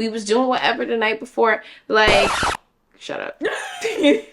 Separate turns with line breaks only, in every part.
We was doing whatever the night before. Like, shut up.
If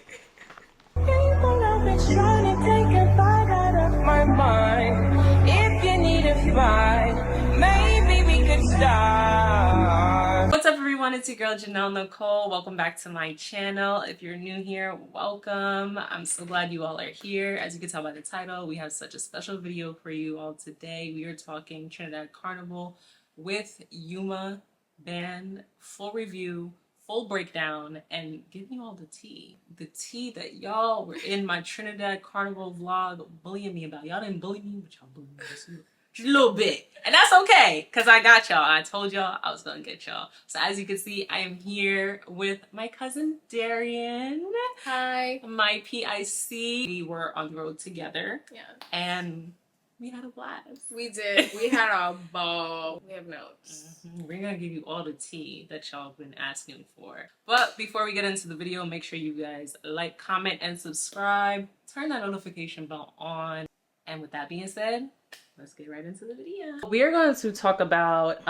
you need a fight, maybe we could start.
What's up, everyone? It's your girl JanelNicole. Welcome back to my channel. If you're new here, welcome. I'm so glad you all are here. As you can tell by the title, we have such a special video for you all today. We are talking Trinidad Carnival with Yuma band, full review, full breakdown, and giving you all the tea. The tea that y'all were in my Trinidad Carnival vlog bullying me about. Y'all didn't bully me, but y'all bullied me just a little bit. And that's okay, because I got y'all. I told y'all I was going to get y'all. So as you can see, I am here with my cousin Darian.
Hi.
My PIC. We were on the road together.
Yeah.
And we had a blast.
We did. We had a ball. We have notes.
We're gonna give you all the tea that y'all been asking for. But before we get into the video, make sure you guys like, comment, and subscribe. Turn that notification bell on. And with that being said, let's get right into the video. We're going to talk about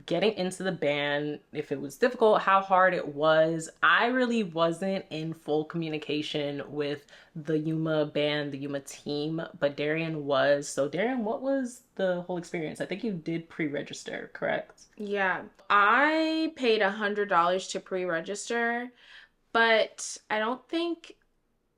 getting into the band, if it was difficult, how hard it was. I really wasn't in full communication with the Yuma band, the Yuma team, but Darian was. So Darian, what was the whole experience? I think you did pre-register, correct?
Yeah. I paid $100 to pre-register, but I don't think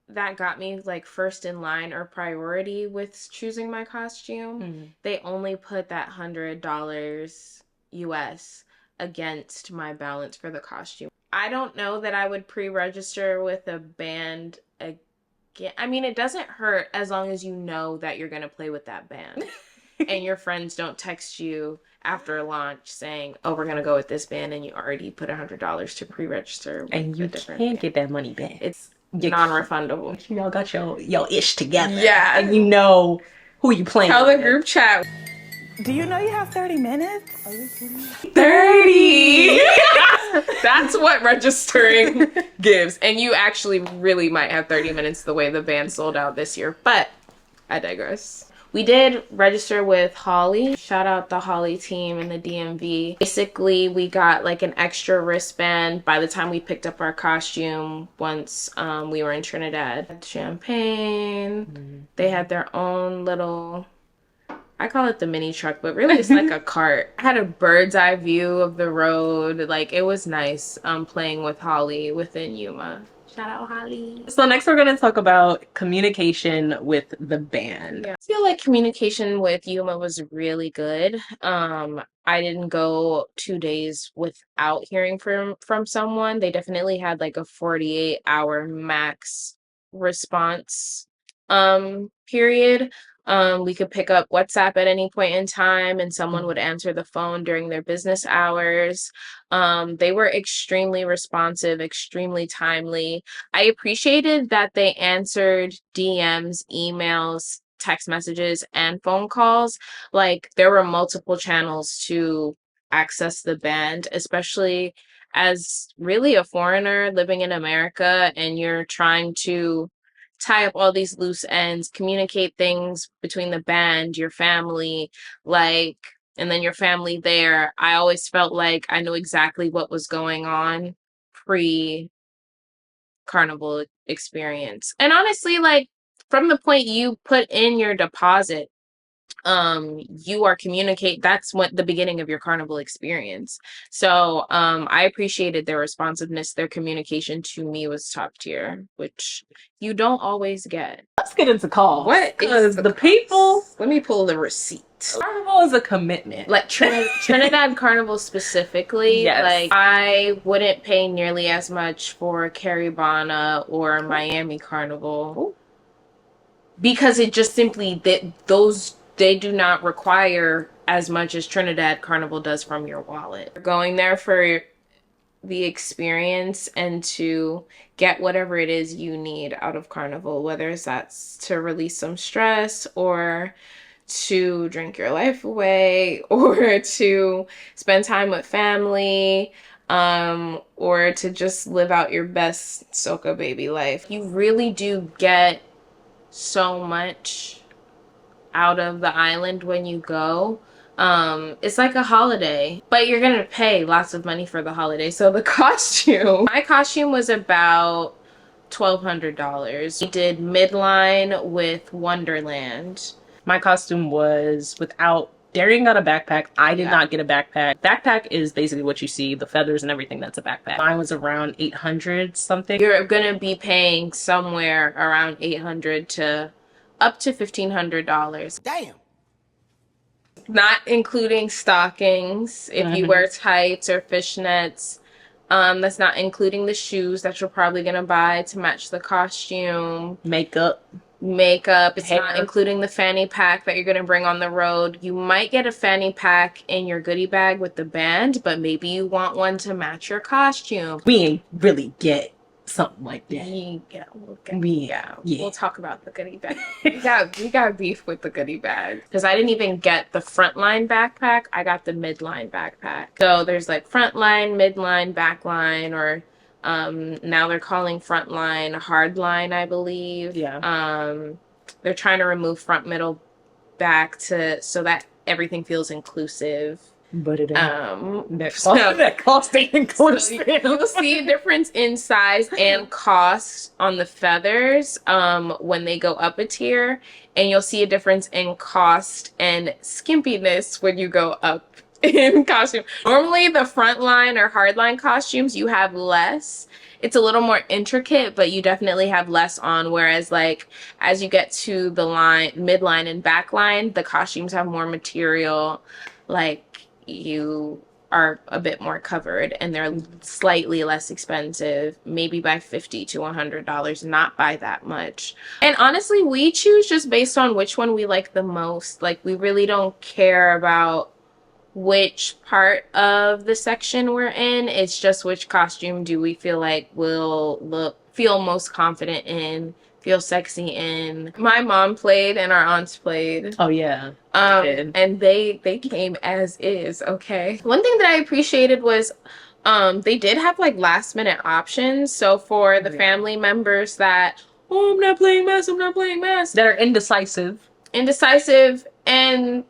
that got me like first in line or priority with choosing my costume. They only put that $100 US against my balance for the costume. I don't know that I would pre-register with a band again. I mean, it doesn't hurt as long as you know that you're gonna play with that band. And your friends don't text you after launch saying, oh, we're gonna go with this band, and you already put $100 to pre-register.
And you can't get that money back.
It's non-refundable.
Y'all got your ish together.
Yeah.
And you know who you playing
Tell
with.
the group chat.
Do you know you have 30 minutes?
30! That's what registering gives. And you actually really might have 30 minutes the way the band sold out this year. But I digress. We did register with Holly. Shout out the Holly team in the DMV. Basically, we got like an extra wristband by the time we picked up our costume once we were in Trinidad. Champagne. They had their own little, I call it the mini truck, but really it's like a cart. I had a bird's eye view of the road. Like, it was nice playing with Holly within Yuma. Shout out Holly.
So next we're going to talk about communication with the band.
Yeah. I feel like communication with Yuma was really good. I didn't go 2 days without hearing from someone. They definitely had like a 48-hour max response period. We could pick up WhatsApp at any point in time and someone would answer the phone during their business hours. They were extremely responsive, extremely timely. I appreciated that they answered DMs, emails, text messages, and phone calls. Like, there were multiple channels to access the band, especially as really a foreigner living in America and you're trying to tie up all these loose ends, communicate things between the band, your family, like, and then your family there. I always felt like I knew exactly what was going on pre-carnival experience. And honestly, like, from the point you put in your deposit, you are that's what the beginning of your carnival experience. So I appreciated their responsiveness. Their communication to me was top tier, which you don't always get.
Let's get into calls.
What is
the people?
Let me pull the receipt.
Carnival is a commitment.
Like Trinidad Carnival specifically,
yes.
Like, I wouldn't pay nearly as much for Caribana or Miami Carnival. Because it just simply, they do not require as much as Trinidad Carnival does from your wallet. You're going there for the experience and to get whatever it is you need out of Carnival, whether that's to release some stress or to drink your life away or to spend time with family, or to just live out your best Soca baby life. You really do get so much out of the island when you go. It's like a holiday, but you're gonna pay lots of money for the holiday. So the costume, my costume was about $1,200. We did midline with Wonderland.
My costume was without. Darian got a backpack. I did not get a backpack. Backpack is basically what you see, the feathers and everything. That's a backpack. Mine was around 800 something.
You're gonna be paying somewhere around 800 to up to $1,500.
Damn.
Not including stockings if you wear tights or fishnets. That's not including the shoes that you're probably gonna buy to match the costume.
Makeup.
It's
Hair.
not including the fanny pack that you're gonna bring on the road. You might get a fanny pack in your goodie bag with the band, but maybe you want one to match your costume.
We ain't really get something like that.
We'll talk about the goodie bag. we got beef with the goodie bag because I didn't even get the frontline backpack. I got the midline backpack. So there's like frontline, midline, backline, or now they're calling frontline hardline, I believe.
Yeah.
They're trying to remove front, middle, back so that everything feels inclusive.
But it
that
cost ain't inclusive.
You'll see a difference in size and cost on the feathers when they go up a tier, and you'll see a difference in cost and skimpiness when you go up in costume. Normally the frontline or hardline costumes you have less. It's a little more intricate, but you definitely have less on, whereas like as you get to the line, midline and backline, the costumes have more material, like you are a bit more covered, and they're slightly less expensive, maybe by $50 to $100, not by that much. And honestly, we choose just based on which one we like the most. Like, we really don't care about which part of the section we're in. It's just which costume do we feel like will feel most confident in, feel sexy in. My mom played and our aunts played.
Oh yeah.
And they came as is, okay? One thing that I appreciated was they did have like last minute options. So for the family members that, oh, I'm not playing mass,
that are indecisive,
and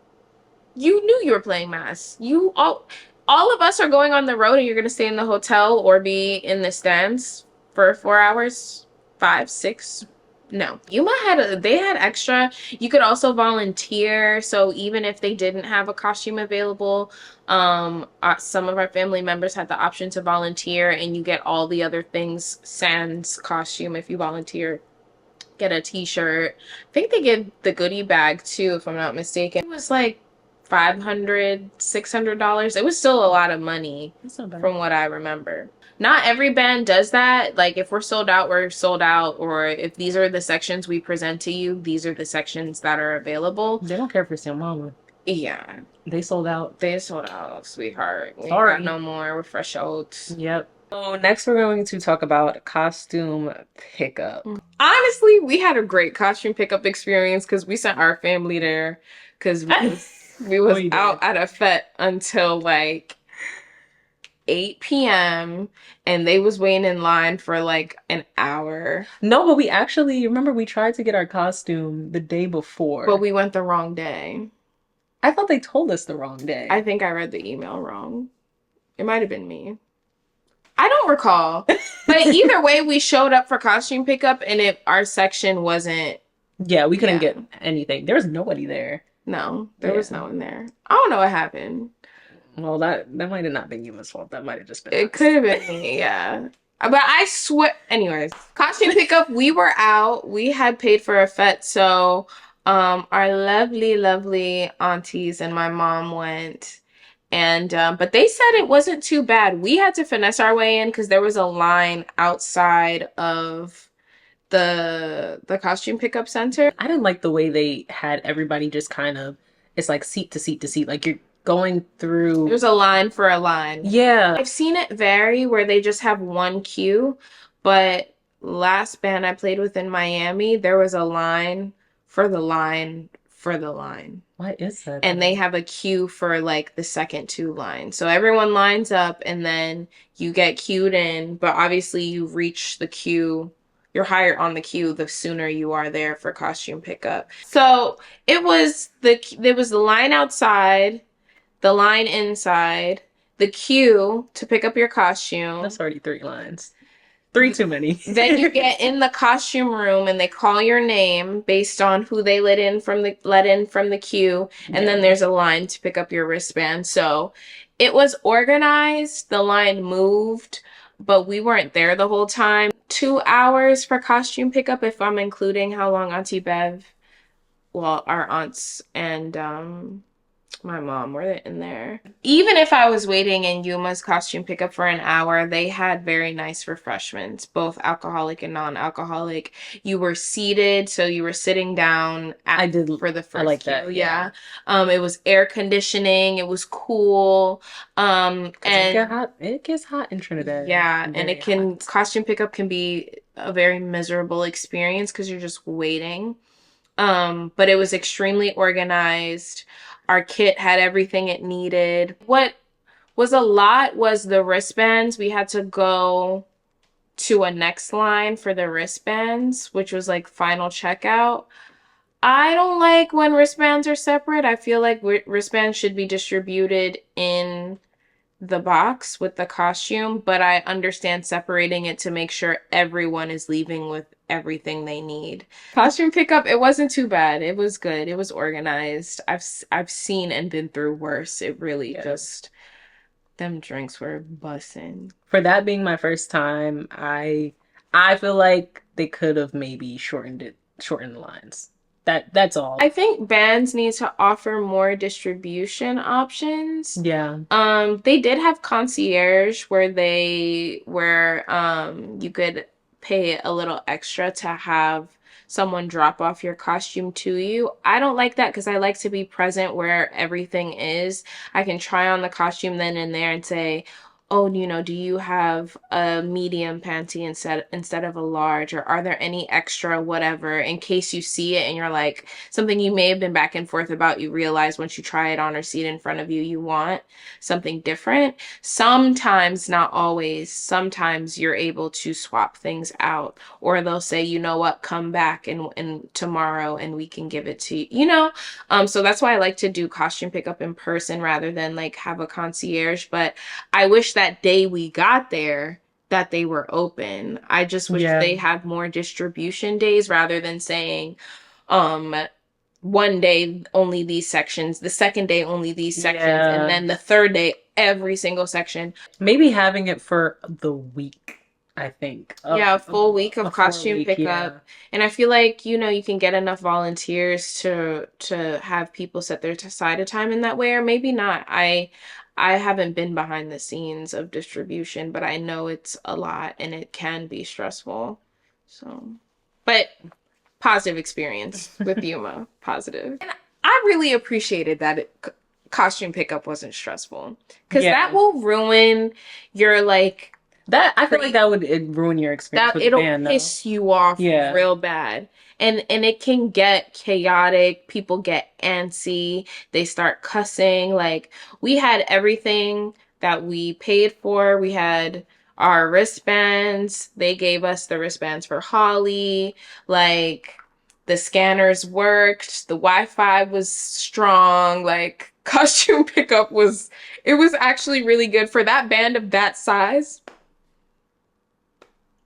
you knew you were playing mass. All of us are going on the road, and you're gonna stay in the hotel or be in the stands for 4 hours, 5, 6. No, Yuma they had extra. You could also volunteer. So even if they didn't have a costume available, some of our family members had the option to volunteer, and you get all the other things sans costume if you volunteer. Get a t-shirt. I think they give the goodie bag too, if I'm not mistaken. It was like $500, $600. It was still a lot of money from what I remember. Not every band does that. Like, if we're sold out, we're sold out. Or if these are the sections we present to you, these are the sections that are available.
They don't care if it's your mama.
Yeah.
They sold out.
They sold out, sweetheart. We
Sorry.
got no more. We're fresh out.
Yep. So next we're going to talk about costume pickup.
Honestly, we had a great costume pickup experience because we sent our family there because we was out at a fete until like 8 p.m. and they was waiting in line for like an hour.
No, but we actually, remember we tried to get our costume the day before.
But we went the wrong day.
I thought they told us the wrong day.
I think I read the email wrong. It might have been me. I don't recall. But either way, we showed up for costume pickup and our section wasn't...
Yeah, we couldn't get anything. There was nobody there.
No, there was no one there. I don't know what happened.
Well, that might have not been Yuma's fault. That might have just been
It could have been me, yeah. But I swear... Anyways, costume pickup, we were out. We had paid for a fete, so our lovely, lovely aunties and my mom went. And but they said it wasn't too bad. We had to finesse our way in because there was a line outside of the costume pickup center.
I didn't like the way they had everybody just kind of, it's like seat to seat to seat, like you're going through.
There's a line for a line.
Yeah.
I've seen it vary where they just have one queue, but last band I played with in Miami, there was a line for the line for the line.
What is that?
And they have a queue for like the second 2 lines. So everyone lines up and then you get queued in, but obviously you reach the queue. You're higher on the queue the sooner you are there for costume pickup. So it was the line outside, the line inside, the queue to pick up your costume.
That's already 3 lines. 3 too many.
Then you get in the costume room and they call your name based on who they let in from the queue, and then there's a line to pick up your wristband. So it was organized, the line moved, but we weren't there the whole time. 2 hours for costume pickup if I'm including how long Auntie Bev, well, our aunts and my mom were in there. Even if I was waiting in Yuma's costume pickup for an hour, they had very nice refreshments, both alcoholic and non-alcoholic. You were seated, so you were sitting down for the first
I like
queue.
that,
yeah. It was air conditioning, it was cool. And
it gets hot in Trinidad.
Yeah, and it can costume pickup can be a very miserable experience because you're just waiting. But it was extremely organized. Our kit had everything it needed. What was a lot was the wristbands. We had to go to a next line for the wristbands, which was like final checkout. I don't like when wristbands are separate. I feel like wristbands should be distributed in the box with the costume, but I understand separating it to make sure everyone is leaving with everything they need. Costume pickup, it wasn't too bad. It was good. It was organized. I've seen and been through worse. It really just, them drinks were bussin'.
For that being my first time, I feel like they could have maybe shortened the lines. That's all.
I think bands need to offer more distribution options.
Yeah.
They did have concierge where you could pay a little extra to have someone drop off your costume to you. I don't like that because I like to be present where everything is. I can try on the costume then and there and say, oh, do you have a medium panty instead of a large, or are there any extra whatever, in case you see it and you're like, something you may have been back and forth about, you realize once you try it on or see it in front of you, you want something different. Sometimes, not always, sometimes you're able to swap things out, or they'll say, you know what, come back and tomorrow and we can give it to you, so that's why I like to do costume pickup in person rather than like have a concierge. But I wish that day we got there that they were open. I just wish they had more distribution days rather than saying, one day only these sections, the second day only these sections, and then the third day every single section.
Maybe having it for the week, I think.
A full week of costume pickup. Yeah. And I feel like, you can get enough volunteers to have people set their side of time in that way, or maybe not. I haven't been behind the scenes of distribution, but I know it's a lot and it can be stressful. So, but positive experience with Yuma, positive. And I really appreciated that costume pickup wasn't stressful, because that will ruin your
I feel like that would ruin your experience with the band.
It'll piss you off real bad. And it can get chaotic. People get antsy. They start cussing. Like, we had everything that we paid for. We had our wristbands. They gave us the wristbands for Holly. Like, the scanners worked. The Wi-Fi was strong. Like, costume pickup was actually really good for that band of that size.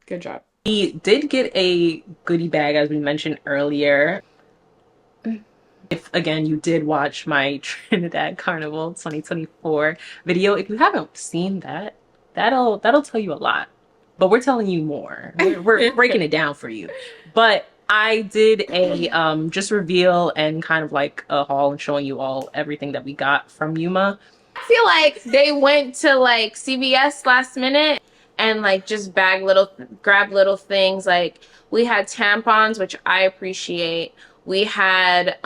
Good job.
We did get a goodie bag, as we mentioned earlier. If, again, you did watch my Trinidad Carnival 2024 video, if you haven't seen that, that'll tell you a lot. But we're telling you more. We're breaking it down for you. But I did a just reveal and kind of like a haul and showing you all everything that we got from Yuma.
I feel like they went to like CVS last minute and like just grab little things. Like, we had tampons, which I appreciate. We had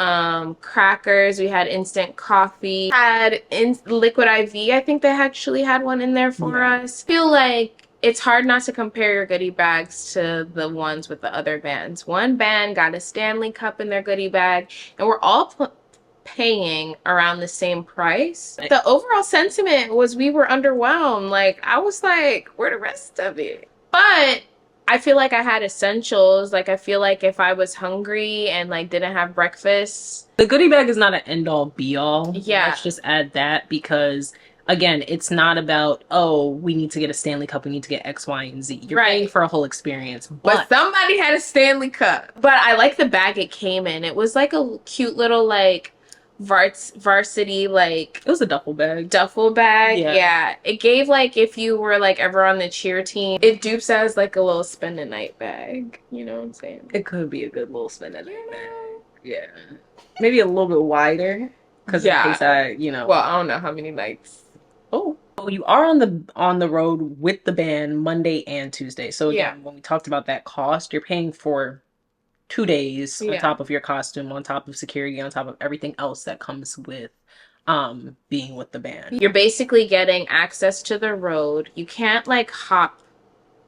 crackers. We had instant coffee. Had liquid IV. I think they actually had one in there for us. I feel like it's hard not to compare your goodie bags to the ones with the other bands. One band got a Stanley Cup in their goodie bag, and we're all paying around the same price. The overall sentiment was we were underwhelmed. Like, I was like, where the rest of it? But I feel like I had essentials. Like I feel like if I was hungry and like didn't have breakfast,
The goodie bag is not an end all be all.
yeah,
Let's just add that because again, it's not about, oh, we need to get a Stanley Cup, we need to get X, Y, and Z. You're paying
right.
for a whole experience.
But somebody had a Stanley Cup. But I like the bag it came in. It was like a cute little like varsity like
it was a duffel bag.
duffel bag.
Yeah.
Yeah. It gave like if you were like ever on the cheer team, it dupes as like a little spend a night bag. You know what I'm saying?
It could be a good little spend at night bag. Yeah. Maybe a little bit wider. Because
Yeah.
in case I, you know.
Well, I don't know how many nights.
Oh, you are on the road with the band Monday and Tuesday. So again, when we talked about that cost, you're paying for 2 days on top of your costume, on top of security, on top of everything else that comes with being with the band.
You're basically getting access to the road. You can't like hop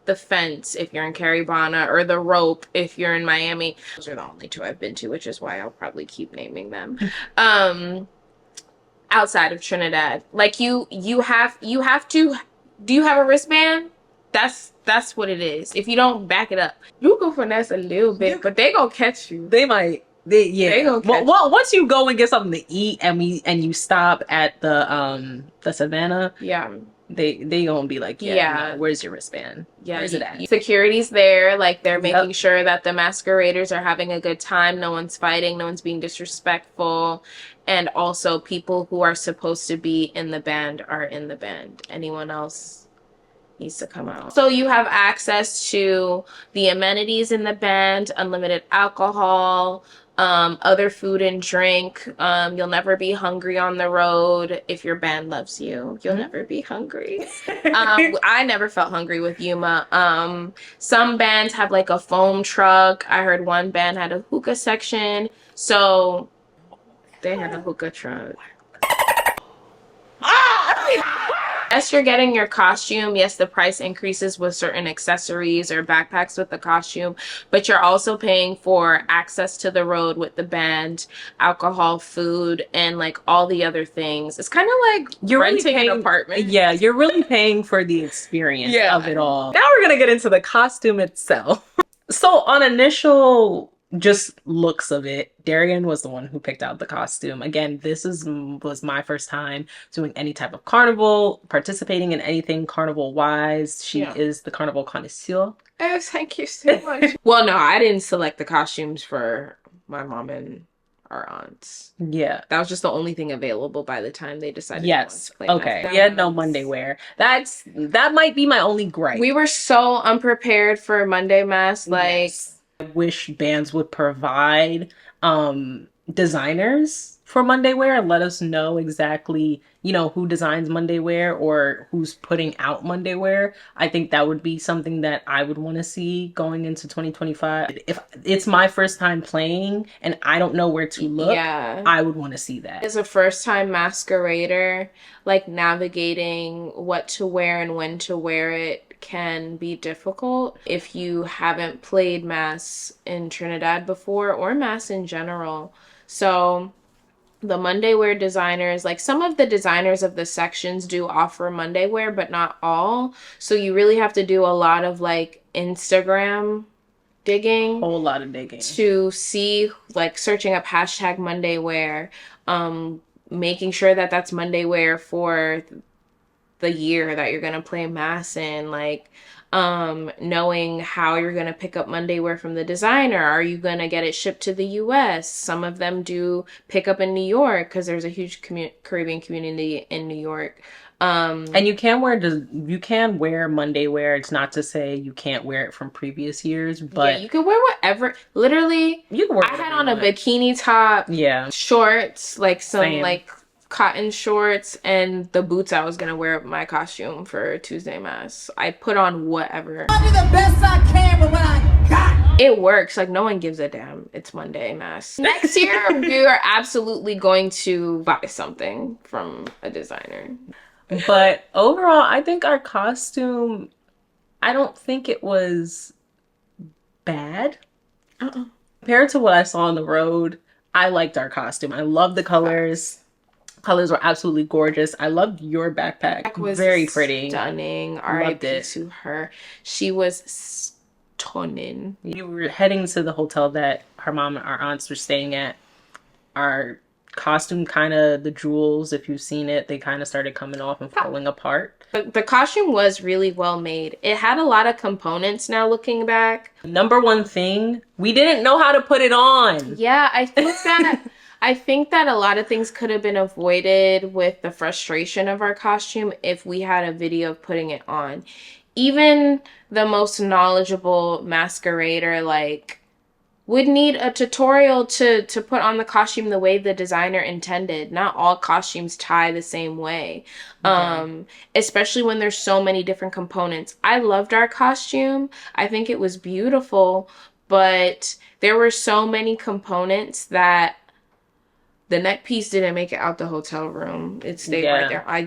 the fence if you're in Caribana or the rope if you're in Miami. Those are the only two I've been to, which is why I'll probably keep naming them. Outside of Trinidad, like you have to. Do you have a wristband? That's what it is. If you don't back it up, you can finesse a little bit, but they gonna catch you.
They might. They
gonna catch you.
Well, once you go and get something to eat and you stop at the Savannah,
Yeah.
they gonna be like, yeah, no, where's your wristband?
Yeah,
where's it at?
Security's there, like they're making sure that the masqueraders are having a good time, no one's fighting, no one's being disrespectful, and also people who are supposed to be in the band are in the band. Anyone else needs to come out. So you have access to the amenities in the band, unlimited alcohol, other food and drink. You'll never be hungry on the road. If your band loves you, you'll never be hungry. I never felt hungry with Yuma. Some bands have like a foam truck. I heard one band had a hookah section. So they had a hookah truck. Yes, you're getting your costume. Yes, the price increases with certain accessories or backpacks with the costume, but you're also paying for access to the road with the band, alcohol, food, and like all the other things. It's kind of like you're renting an apartment.
Yeah, you're really paying for the experience of it all. Now we're gonna get into the costume itself. So on initial just looks of it, Darian was the one who picked out the costume. Again, this was my first time doing any type of carnival, participating in anything carnival wise. She is the carnival connoisseur.
Oh, thank you so much. Well, no, I didn't select the costumes for my mom and our aunts.
Yeah,
that was just the only thing available by the time they decided.
Yes. To okay. We had no Mondaywear. That might be my only gripe.
We were so unprepared for Monday Mass. Like. Yes.
I wish bands would provide designers for Mondaywear. Let us know exactly, you know, who designs Mondaywear or who's putting out Mondaywear. I think that would be something that I would want to see going into 2025. If it's my first time playing and I don't know where to look, I would want to see that.
As a first-time masquerader, like navigating what to wear and when to wear it can be difficult if you haven't played Mass in Trinidad before or Mass in general. So the Mondaywear designers, like some of the designers of the sections do offer Mondaywear, but not all. So you really have to do a lot of like Instagram digging.
Whole lot of digging. To
see, like searching up hashtag Mondaywear, making sure that that's Mondaywear for the year that you're gonna play Mass in, like knowing how you're gonna pick up Mondaywear from the designer. Are you gonna get it shipped to the US? Some of them do pick up in New York because there's a huge Caribbean community in New York.
And you can wear Mondaywear. It's not to say you can't wear it from previous years, but
you can wear whatever. Literally,
you can wear.
I had on a bikini top, shorts, like some like cotton shorts, and the boots I was gonna wear with my costume for Tuesday Mass. I put on whatever.
I'll do the best I can, but when I got
it works. Like no one gives a damn. It's Monday Mass. Next year, we are absolutely going to buy something from a designer.
But overall, I think our costume, I don't think it was bad. Compared to what I saw on the road, I liked our costume. I love the colors. Colors were absolutely gorgeous. I loved your backpack.
It was
very pretty.
Stunning. R.I.P. to her. She was stunning.
We were heading to the hotel that our mom and our aunts were staying at. Our costume kind of, the jewels, if you've seen it, they kind of started coming off and falling apart.
The costume was really well made. It had a lot of components now looking back.
Number one thing, we didn't know how to put it on.
Yeah, I think that a lot of things could have been avoided with the frustration of our costume if we had a video of putting it on. Even the most knowledgeable masquerader like would need a tutorial to put on the costume the way the designer intended. Not all costumes tie the same way. Especially when there's so many different components. I loved our costume. I think it was beautiful, but there were so many components that the neck piece didn't make it out the hotel room. It stayed right there.
I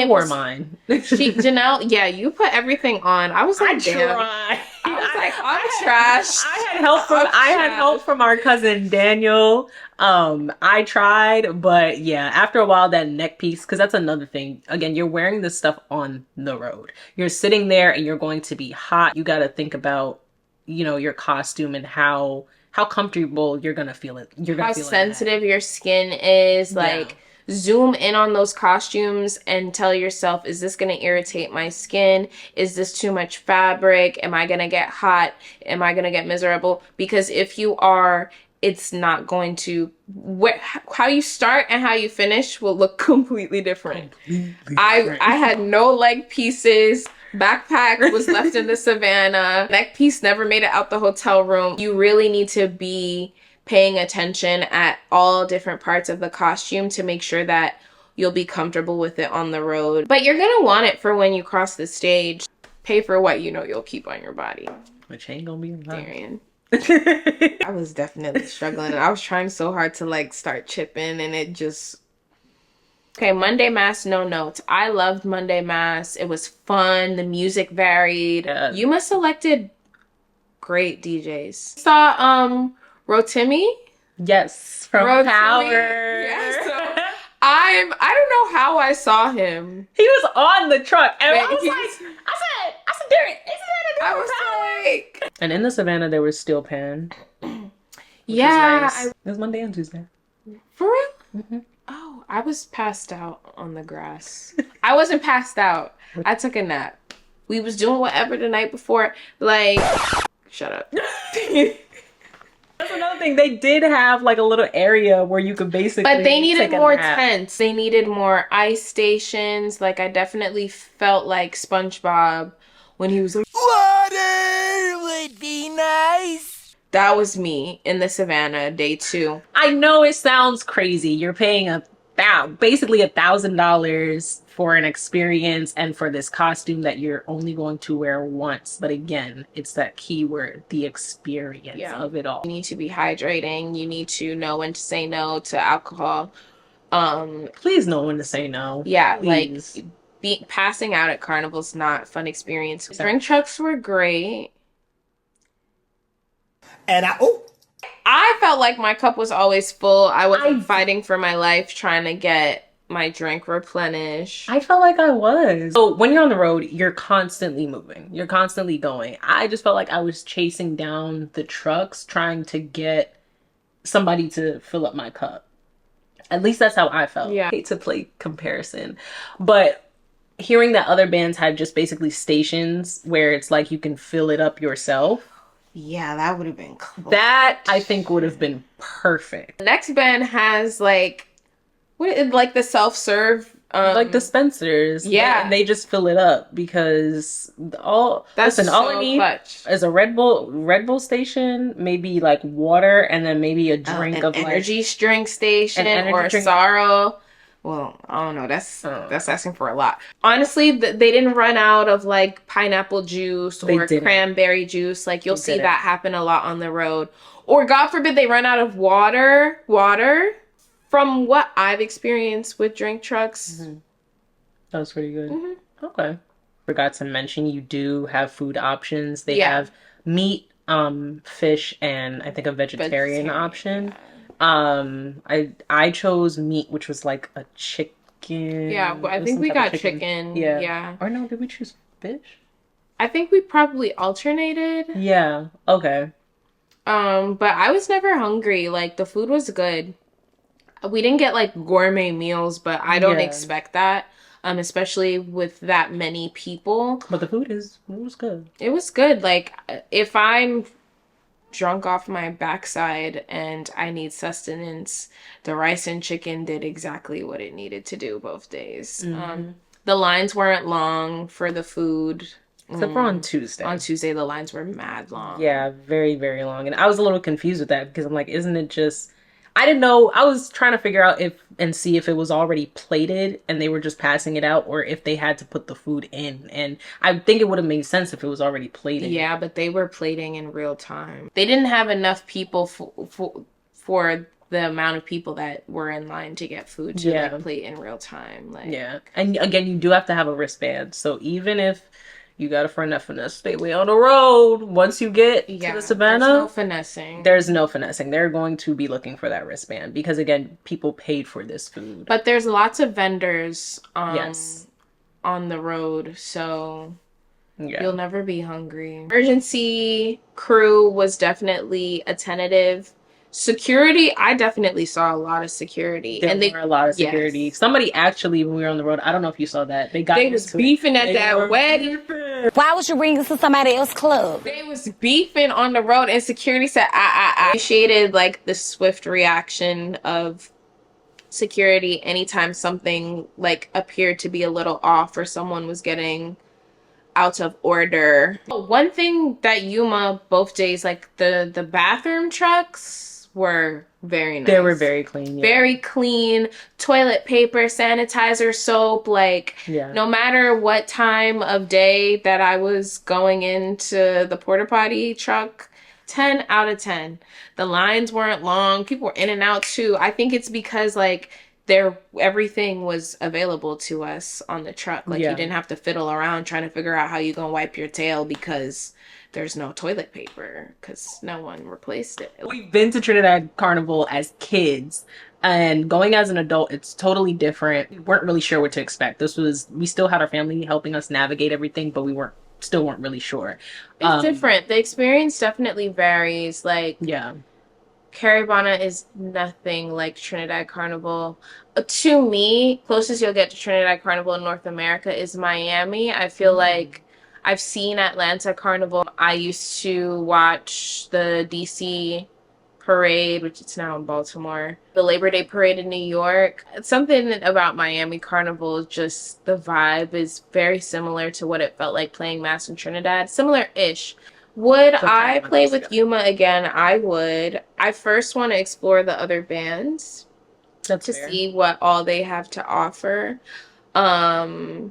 wore mine.
Janelle, yeah, you put everything on. I was like, damn.
I
was like, I'm trash.
I had help from our cousin Daniel. I tried, but yeah, after a while, that neck piece, because that's another thing. Again, you're wearing this stuff on the road. You're sitting there and you're going to be hot. You got to think about, you know, your costume and how comfortable you're gonna feel it.
How sensitive your skin is. Like, zoom in on those costumes and tell yourself, is this gonna irritate my skin? Is this too much fabric? Am I gonna get hot? Am I gonna get miserable? Because if you are, it's not going to, how you start and how you finish will look completely different. I had no leg pieces. Backpack was left in the savannah. Neck piece never made it out the hotel room. You really need to be paying attention at all different parts of the costume to make sure that you'll be comfortable with it on the road. But you're gonna want it for when you cross the stage. Pay for what you know you'll keep on your body.
Which ain't gonna be enough.
Darian. I was definitely struggling. I was trying so hard to like start chipping and it just... Okay, Monday Mass, no notes. I loved Monday Mass. It was fun. The music varied.
Yeah.
Yuma selected great DJs. Saw Rotimi?
Yes, from
Rotimi.
Power.
Yeah, so I don't know how I saw him.
He was on the truck, and
Wait,
I was like, I said, Derek, isn't that a
I
girl
was
Power?
like,
And in the Savannah, there was Steel Pan.
yeah,
Nice. It was Monday and Tuesday.
for real?
Mm-hmm.
Oh, I was passed out on the grass. I wasn't passed out. I took a nap. We was doing whatever the night before. Like, shut up.
That's another thing. They did have like a little area where you could basically.
But they needed
take a
more
nap.
tents. They needed more ice stations. Like, I definitely felt like SpongeBob when he was like, water would be nice. That was me in the Savannah, day 2.
I know it sounds crazy. You're paying basically $1,000 for an experience and for this costume that you're only going to wear once. But again, it's that key word, the experience of it all.
You need to be hydrating. You need to know when to say no to alcohol.
Please know when to say no.
Yeah,
please.
Like passing out at carnival's not a fun experience. Drink trucks were great.
And
I felt like my cup was always full. I wasn't fighting for my life trying to get my drink replenished.
I felt like I was. So when you're on the road, you're constantly moving. You're constantly going. I just felt like I was chasing down the trucks trying to get somebody to fill up my cup. At least that's how I felt.
Yeah.
I hate to play comparison. But hearing that other bands had just basically stations where it's like you can fill it up yourself.
Yeah, that would have been cool.
That I think would have been perfect.
The next band has like the self-serve
like dispensers.
Yeah.
And they just fill it up because all I need is a Red Bull station, maybe like water, and then maybe a drink
an
of
energy drink station or a sorrow. Well, I don't know. That's asking for a lot. Honestly, they didn't run out of like pineapple juice or cranberry juice. Like you'll see that happen a lot on the road. Or God forbid they run out of water. From what I've experienced with drink trucks.
Mm-hmm. That was pretty good. Okay. Forgot to mention you do have food options. They have meat, fish, and I think a vegetarian option. Yeah. I chose meat, which was like a chicken.
Yeah, but I think we got chicken.
Yeah. Or no, did we choose fish?
I think we probably alternated.
Yeah. Okay.
But I was never hungry. Like the food was good. We didn't get like gourmet meals, but I don't
Yeah.
expect that. Especially with that many people.
But the food was good.
It was good. Like if I'm drunk off my backside and I need sustenance, the rice and chicken did exactly what it needed to do both days. The lines weren't long for the food.
Except for on Tuesday.
On Tuesday, the lines were mad long.
Yeah, very, very long. And I was a little confused with that because I'm like, isn't it just... I didn't know. I was trying to figure out see if it was already plated and they were just passing it out, or if they had to put the food in. And I think it would have made sense if it was already plated.
Yeah, but they were plating in real time. They didn't have enough people for the amount of people that were in line to get food to like plate in real time. Like,
yeah. And again, you do have to have a wristband. So even if you gotta finesse, stay away on the road. Once you get to the Savannah,
there's no finessing.
There's no finessing. They're going to be looking for that wristband because, again, people paid for this food.
But there's lots of vendors on the road, so you'll never be hungry. Emergency crew was definitely attentive. Security, I definitely saw a lot of security.
There were a lot of security. Yes. Somebody actually, when we were on the road, I don't know if you saw that. They was
beefing at that wedding.
Why would you bring this to somebody else's club?
They was beefing on the road, and security said, I appreciated like the swift reaction of security anytime something like appeared to be a little off or someone was getting out of order. One thing that Yuma both days, like the bathroom trucks were very nice.
They were very clean. Yeah.
Very clean. Toilet paper, sanitizer, soap. Like, no matter what time of day that I was going into the porta potty truck, 10 out of 10. The lines weren't long. People were in and out too. I think it's because like everything was available to us on the truck. Like you didn't have to fiddle around trying to figure out how you gonna wipe your tail because there's no toilet paper because no one replaced it.
We've been to Trinidad Carnival as kids, and going as an adult, it's totally different. We weren't really sure what to expect. We still had our family helping us navigate everything, but we still weren't really sure.
It's different. The experience definitely varies. Like, Caribana is nothing like Trinidad Carnival. To me, closest you'll get to Trinidad Carnival in North America is Miami. I feel like I've seen Atlanta Carnival. I used to watch the DC parade, which is now in Baltimore. The Labor Day parade in New York. Something about Miami Carnival, just the vibe is very similar to what it felt like playing Mass in Trinidad. Similar-ish. Would I play with Yuma again? I would. I first want to explore the other bands to see what all they have to offer. I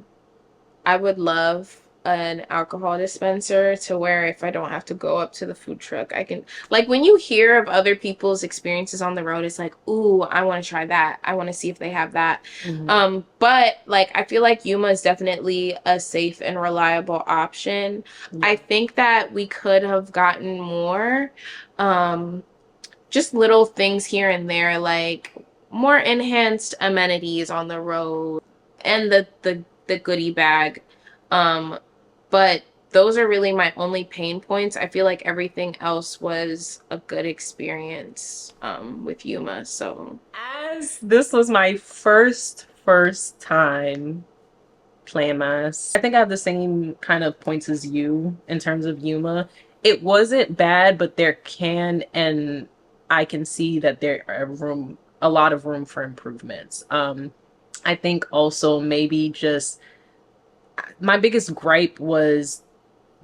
would love an alcohol dispenser to where if I don't have to go up to the food truck, I can, like, when you hear of other people's experiences on the road, it's like, ooh, I want to try that. I want to see if they have that. But like, I feel like Yuma is definitely a safe and reliable option. I think that we could have gotten more, just little things here and there, like more enhanced amenities on the road and the goodie bag. But those are really my only pain points. I feel like everything else was a good experience with Yuma. So
as this was my first time playing Mass, I think I have the same kind of points as you in terms of Yuma. It wasn't bad, but I can see that there are a lot of room for improvements. I think also maybe just my biggest gripe was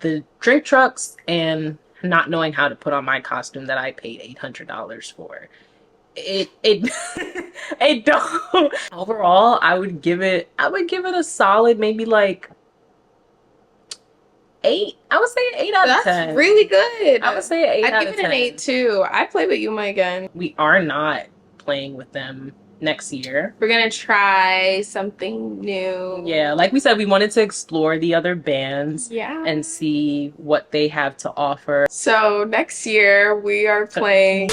the drink trucks and not knowing how to put on my costume that I paid $800 for. It don't. Overall, I would give it a solid maybe like 8. I would say 8 out of 10.
That's really good.
I would say 8 out of 10.
I'd give it an 8 too. I'd play with Yuma again.
We are not playing with them next year.
We're gonna try something new.
Yeah, like we said, we wanted to explore the other bands and see what they have to offer.
So next year we are playing